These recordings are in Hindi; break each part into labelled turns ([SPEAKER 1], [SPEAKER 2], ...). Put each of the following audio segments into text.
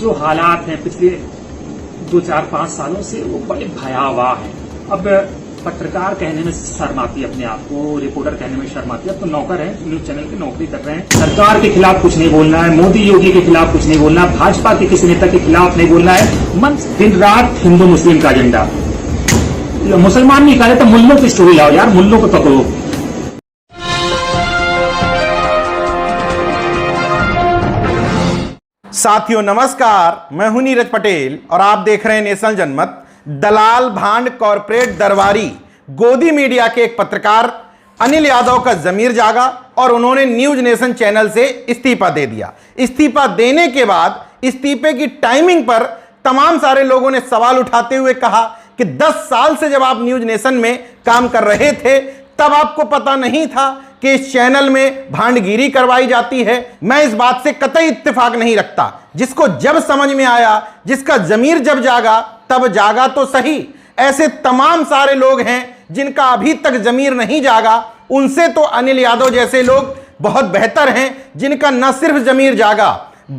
[SPEAKER 1] जो हालात हैं पिछले 2-4-5 सालों से वो बड़े भयावह हैं। अब पत्रकार कहने में शर्माती है अपने आप को, रिपोर्टर कहने में शर्माती है। अब तो नौकर है, न्यूज चैनल की नौकरी कर रहे हैं। सरकार के खिलाफ कुछ नहीं बोलना है, मोदी योगी के खिलाफ कुछ नहीं बोलना, भाजपा के किसी नेता के खिलाफ नहीं बोलना है। मन दिन रात हिंदू मुस्लिम का एजेंडा। मुसलमान नहीं कहा तो मुल्लों की स्टोरी लाओ यार, मुल्लों को पकड़ो।
[SPEAKER 2] साथियों नमस्कार, मैं हूं नीरज पटेल और आप देख रहे हैं नेशनल जनमत। दलाल भांड कॉर्पोरेट दरबारी गोदी मीडिया के एक पत्रकार अनिल यादव का जमीर जागा और उन्होंने न्यूज नेशन चैनल से इस्तीफा दे दिया। इस्तीफा देने के बाद इस्तीफे की टाइमिंग पर तमाम सारे लोगों ने सवाल उठाते हुए कहा कि 10 साल से जब आप न्यूज नेशन में काम कर रहे थे तब आपको पता नहीं था कि इस चैनल में भांडगिरी करवाई जाती है। मैं इस बात से कतई इत्तेफाक नहीं रखता। जिसको जब समझ में आया, जिसका जमीर जब जागा तब जागा तो सही। ऐसे तमाम सारे लोग हैं जिनका अभी तक जमीर नहीं जागा। उनसे तो अनिल यादव जैसे लोग बहुत बेहतर हैं जिनका न सिर्फ जमीर जागा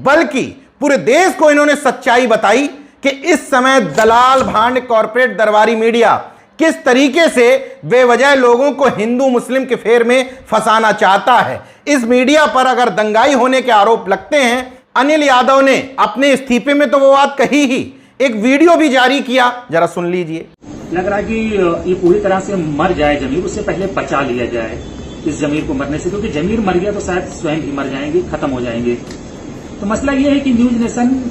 [SPEAKER 2] बल्कि पूरे देश को इन्होंने सच्चाई बताई कि इस समय दलाल भांड कॉर्पोरेट दरबारी मीडिया किस तरीके से बेवजह लोगों को हिंदू मुस्लिम के फेर में फंसाना चाहता है। इस मीडिया पर अगर दंगाई होने के आरोप लगते हैं, अनिल यादव ने अपने इस्तीफे में तो वो बात कही ही, एक वीडियो भी जारी किया, जरा सुन लीजिए।
[SPEAKER 1] लग रहा है कि ये पूरी तरह से मर जाए जमीर, उससे पहले बचा लिया जाए इस जमीर को मरने से, क्योंकि जमीर मर गया तो शायद स्वयं ही मर जाएंगे, खत्म हो जाएंगे। तो मसला ये है कि न्यूज नेशन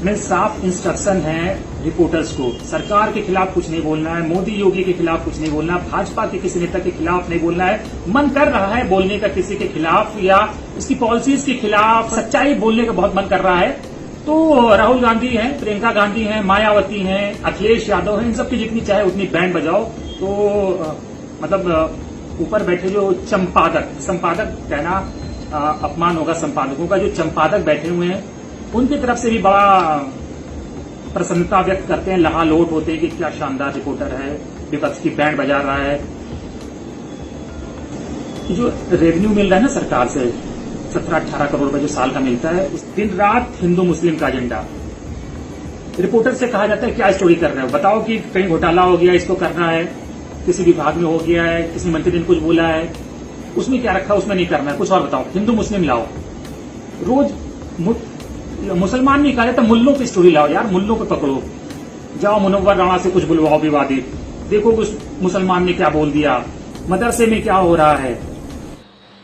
[SPEAKER 1] में साफ इंस्ट्रक्शन है रिपोर्टर्स को, सरकार के खिलाफ कुछ नहीं बोलना है, मोदी योगी के खिलाफ कुछ नहीं बोलना, भाजपा के किसी नेता के खिलाफ नहीं बोलना है। मन कर रहा है बोलने का किसी के खिलाफ या इसकी पॉलिसीज के खिलाफ, सच्चाई बोलने का बहुत मन कर रहा है। तो राहुल गांधी हैं, प्रियंका गांधी हैं, मायावती हैं, अखिलेश यादव हैं, इन सबकी जितनी चाहे उतनी बैंड बजाओ। तो मतलब ऊपर बैठे जो संपादक कहना अपमान होगा संपादकों का, जो संपादक बैठे हुए हैं उनकी तरफ से भी बड़ा प्रसन्नता व्यक्त करते हैं, लहालोट होते हैं कि क्या शानदार रिपोर्टर है, विपक्ष की बैंड बजा रहा है। जो रेवेन्यू मिल रहा है ना सरकार से 17-18 करोड़ रुपए जो साल का मिलता है, उस दिन रात हिंदू मुस्लिम का एजेंडा। रिपोर्टर से कहा जाता है क्या स्टोरी कर रहे हो, बताओ कि कहीं घोटाला हो गया, इसको करना है, किसी विभाग में हो गया है, किसी मंत्री ने कुछ बोला है, उसमें क्या रखा, उसमें नहीं करना है, कुछ और बताओ, हिंदू मुस्लिम लाओ। रोज मुसलमान नहीं कहा तो मुल्लों की स्टोरी लाओ यार, मुल्लों को पकड़ो। जाओ मुनव्वर राणा से कुछ बुलवाओ विवादित, देखो उस मुसलमान ने क्या बोल दिया, मदरसे में क्या हो रहा है।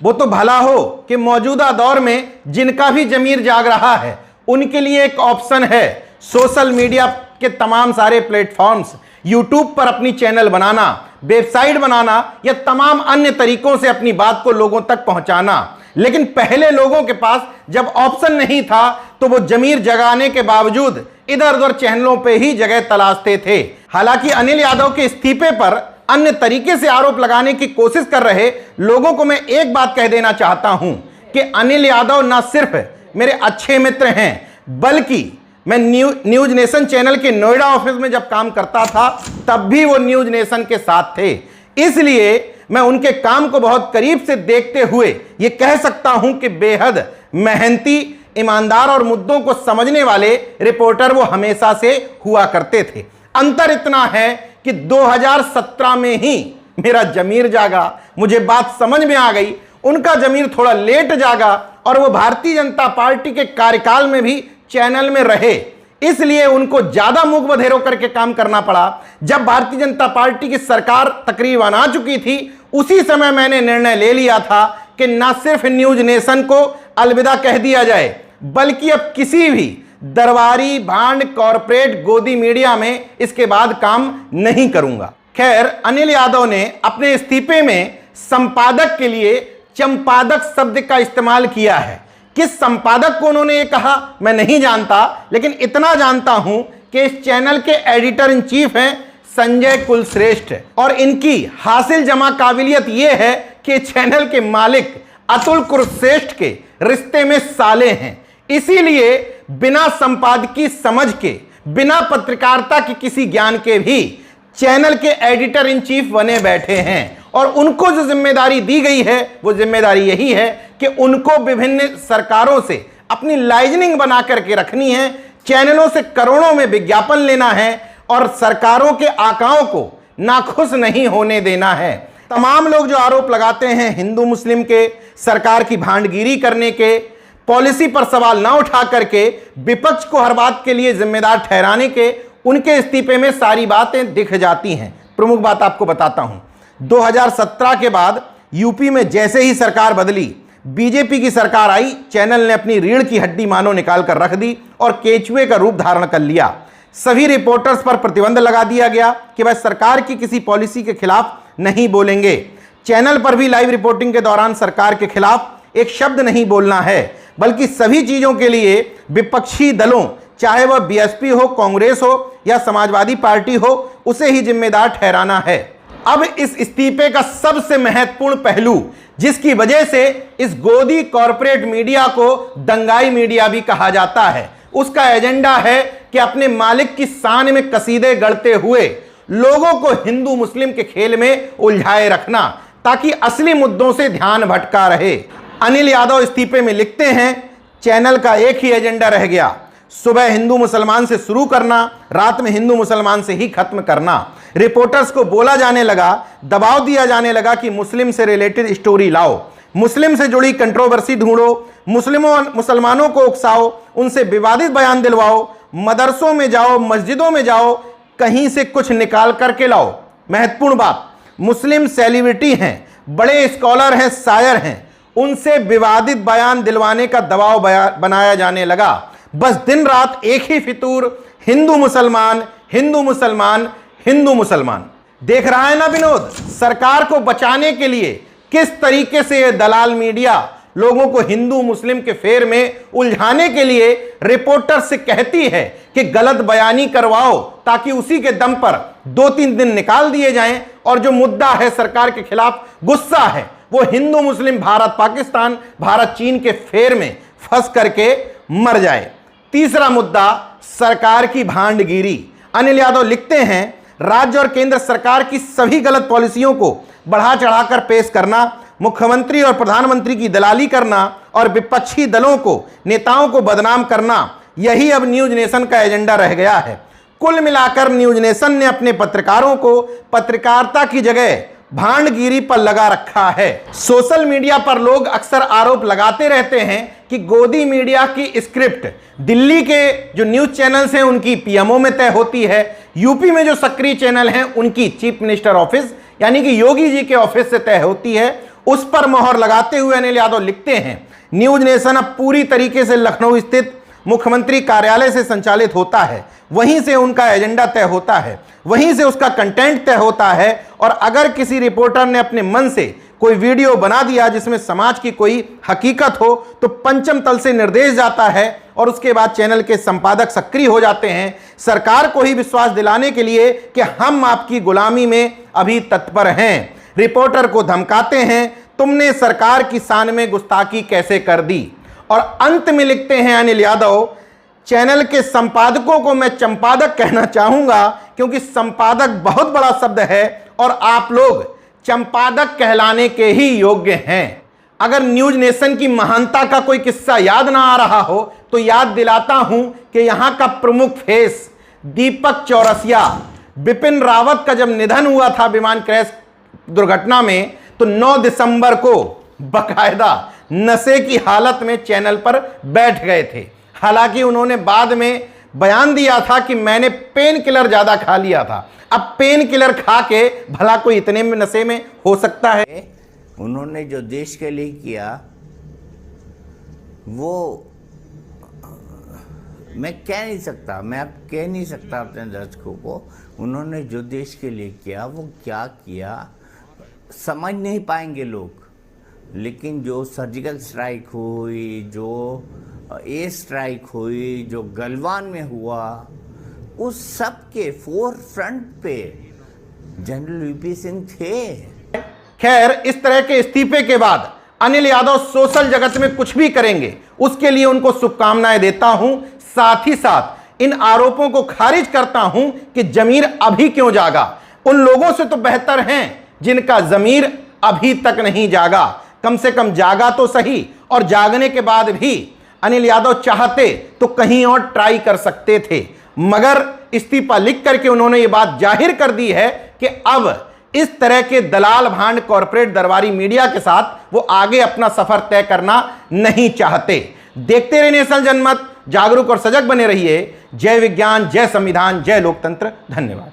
[SPEAKER 2] वो तो भला हो कि मौजूदा दौर में जिनका भी जमीर जाग रहा है उनके लिए एक ऑप्शन है, सोशल मीडिया के तमाम सारे प्लेटफॉर्म्स, यूट्यूब पर अपनी चैनल बनाना, वेबसाइट बनाना या तमाम अन्य तरीकों से अपनी बात को लोगों तक पहुंचाना। लेकिन पहले लोगों के पास जब ऑप्शन नहीं था तो वो जमीर जगाने के बावजूद इधर उधर चैनलों पे ही जगह तलाशते थे। हालांकि अनिल यादव के इस्तीफे पर अन्य तरीके से आरोप लगाने की कोशिश कर रहे लोगों को मैं एक बात कह देना चाहता हूं कि अनिल यादव ना सिर्फ मेरे अच्छे मित्र हैं बल्कि मैं न्यूज नेशन चैनल के नोएडा ऑफिस में जब काम करता था तब भी वो न्यूज नेशन के साथ थे। इसलिए मैं उनके काम को बहुत करीब से देखते हुए ये कह सकता हूं कि बेहद मेहनती, ईमानदार और मुद्दों को समझने वाले रिपोर्टर वो हमेशा से हुआ करते थे। अंतर इतना है कि 2017 में ही मेरा जमीर जागा, मुझे बात समझ में आ गई। उनका जमीर थोड़ा लेट जागा और वो भारतीय जनता पार्टी के कार्यकाल में भी चैनल में रहे, इसलिए उनको ज्यादा मुख बधेरों करके काम करना पड़ा। जब भारतीय जनता पार्टी की सरकार तकरीबन आ चुकी थी उसी समय मैंने निर्णय ले लिया था कि न सिर्फ न्यूज नेशन को अलविदा कह दिया जाए बल्कि अब किसी भी दरबारी भांड कॉर्पोरेट गोदी मीडिया में इसके बाद काम नहीं करूंगा। खैर, अनिल यादव ने अपने इस्तीफे में संपादक के लिए चंपादक शब्द का इस्तेमाल किया है। किस संपादक को उन्होंने ये कहा मैं नहीं जानता, लेकिन इतना जानता हूं कि इस चैनल के एडिटर इन चीफ हैं संजय कुलश्रेष्ठ और इनकी हासिल जमा काबिलियत यह है कि चैनल के मालिक अतुल कुलश्रेष्ठ के रिश्ते में साले हैं। इसीलिए बिना संपादकीय समझ के, बिना पत्रकारिता के किसी ज्ञान के भी चैनल के एडिटर इन चीफ बने बैठे हैं और उनको जो जिम्मेदारी दी गई है वो जिम्मेदारी यही है कि उनको विभिन्न सरकारों से अपनी लाइजनिंग बना करके रखनी है चैनलों से करोड़ों में विज्ञापन लेना है और सरकारों के आकाओं को नाखुश नहीं होने देना है। तमाम लोग जो आरोप लगाते हैं हिंदू मुस्लिम के, सरकार की भांडगिरी करने के, पॉलिसी पर सवाल ना उठा करके विपक्ष को हर बात के लिए जिम्मेदार ठहराने के, उनके इस्तीफे में सारी बातें दिख जाती हैं। प्रमुख बात आपको बताता हूं, 2017 के बाद यूपी में जैसे ही सरकार बदली, बीजेपी की सरकार आई, चैनल ने अपनी रीढ़ की हड्डी मानो निकाल कर रख दी और केचुए का रूप धारण कर लिया। सभी रिपोर्टर्स पर प्रतिबंध लगा दिया गया कि वह सरकार की किसी पॉलिसी के खिलाफ नहीं बोलेंगे। चैनल पर भी लाइव रिपोर्टिंग के दौरान सरकार के खिलाफ एक शब्द नहीं बोलना है, बल्कि सभी चीजों के लिए विपक्षी दलों, चाहे वह बीएसपी हो, कांग्रेस हो या समाजवादी पार्टी हो, उसे ही जिम्मेदार ठहराना है। अब इस इस्तीफे का सबसे महत्वपूर्ण पहलू, जिसकी वजह से इस गोदी कॉरपोरेट मीडिया को दंगाई मीडिया भी कहा जाता है, उसका एजेंडा है कि अपने मालिक की शान में कसीदे गढ़ते हुए लोगों को हिंदू मुस्लिम के खेल में उलझाए रखना, ताकि असली मुद्दों से ध्यान भटका रहे। अनिल यादव इस्तीफे में लिखते हैं, चैनल का एक ही एजेंडा रह गया, सुबह हिंदू मुसलमान से शुरू करना, रात में हिंदू मुसलमान से ही खत्म करना। रिपोर्टर्स को बोला जाने लगा, दबाव दिया जाने लगा कि मुस्लिम से रिलेटेड स्टोरी लाओ, मुस्लिम से जुड़ी कंट्रोवर्सी ढूंढो, मुसलमानों को उकसाओ, उनसे विवादित बयान दिलवाओ, मदरसों में जाओ, मस्जिदों में जाओ, कहीं से कुछ निकाल करके लाओ। महत्वपूर्ण बात, मुस्लिम सेलिब्रिटी हैं, बड़े स्कॉलर हैं, शायर हैं, उनसे विवादित बयान दिलवाने का दबाव बनाया जाने लगा। बस दिन रात एक ही फितूर, हिंदू मुसलमान, हिंदू मुसलमान, हिंदू मुसलमान। देख रहा है ना विनोद, सरकार को बचाने के लिए किस तरीके से यह दलाल मीडिया लोगों को हिंदू मुस्लिम के फेर में उलझाने के लिए रिपोर्टर से कहती है कि गलत बयानी करवाओ, ताकि उसी के दम पर 2-3 दिन निकाल दिए जाएं और जो मुद्दा है सरकार के खिलाफ गुस्सा है, वो हिंदू मुस्लिम, भारत पाकिस्तान, भारत चीन के फेर में फंस करके मर जाए। तीसरा मुद्दा, सरकार की भांडगिरी। अनिल यादव लिखते हैं, राज्य और केंद्र सरकार की सभी गलत पॉलिसियों को बढ़ा चढ़ाकर पेश करना, मुख्यमंत्री और प्रधानमंत्री की दलाली करना और विपक्षी दलों को, नेताओं को बदनाम करना, यही अब न्यूज नेशन का एजेंडा रह गया है। कुल मिलाकर न्यूज नेशन ने अपने पत्रकारों को पत्रकारिता की जगह भांडगिरी पर लगा रखा है। सोशल मीडिया पर लोग अक्सर आरोप लगाते रहते हैं कि गोदी मीडिया की स्क्रिप्ट दिल्ली के जो न्यूज चैनल्स हैं उनकी पीएमओ में तय होती है, यूपी में जो सक्रिय चैनल हैं उनकी चीफ मिनिस्टर ऑफिस यानी कि योगी जी के ऑफिस से तय होती है। उस पर मोहर लगाते हुए अनिल यादव लिखते हैं, न्यूज नेशन अब पूरी तरीके से लखनऊ स्थित मुख्यमंत्री कार्यालय से संचालित होता है, वहीं से उनका एजेंडा तय होता है, वहीं से उसका कंटेंट तय होता है। और अगर किसी रिपोर्टर ने अपने मन से कोई वीडियो बना दिया जिसमें समाज की कोई हकीकत हो, तो पंचम तल से निर्देश जाता है और उसके बाद चैनल के संपादक सक्रिय हो जाते हैं, सरकार को ही विश्वास दिलाने के लिए कि हम आपकी गुलामी में अभी तत्पर हैं। रिपोर्टर को धमकाते हैं, तुमने सरकार की शान में गुस्ताखी कैसे कर दी। और अंत में लिखते हैं अनिल यादव, चैनल के संपादकों को मैं चंपादक कहना चाहूंगा, क्योंकि संपादक बहुत बड़ा शब्द है और आप लोग चंपादक कहलाने के ही योग्य हैं। अगर न्यूज नेशन की महानता का कोई किस्सा याद ना आ रहा हो तो याद दिलाता हूं कि यहां का प्रमुख फेस दीपक चौरसिया, बिपिन रावत का जब निधन हुआ था विमान क्रैश दुर्घटना में, तो 9 दिसंबर को बकायदा नशे की हालत में चैनल पर बैठ गए थे। हालांकि उन्होंने बाद में बयान दिया था कि मैंने पेन किलर ज्यादा खा लिया था। अब पेन किलर खा के भला कोई इतने में नशे में हो सकता है?
[SPEAKER 3] उन्होंने जो देश के लिए किया वो मैं कह नहीं सकता, मैं अब कह नहीं सकता अपने दर्शकों को। उन्होंने जो देश के लिए किया वो क्या किया समझ नहीं पाएंगे लोग। लेकिन जो सर्जिकल स्ट्राइक हुई, जो एयर स्ट्राइक हुई, जो गलवान में हुआ, उस सब के फोर फ्रंट पे जनरल वीपी सिंह थे।
[SPEAKER 2] खैर, इस तरह के इस्तीफे के बाद अनिल यादव सोशल जगत में कुछ भी करेंगे, उसके लिए उनको शुभकामनाएं देता हूं। साथ ही साथ इन आरोपों को खारिज करता हूं कि जमीर अभी क्यों जागा। उन लोगों से तो बेहतर हैं जिनका जमीर अभी तक नहीं जागा। कम से कम जागा तो सही, और जागने के बाद भी अनिल यादव चाहते तो कहीं और ट्राई कर सकते थे, मगर इस्तीफा लिख करके उन्होंने ये बात जाहिर कर दी है कि अब इस तरह के दलाल भांड कॉरपोरेट दरबारी मीडिया के साथ वो आगे अपना सफर तय करना नहीं चाहते। देखते रहिए नेशनल जनमत, जागरूक और सजग बने रहिए। जय विज्ञान, जय संविधान, जय लोकतंत्र। धन्यवाद।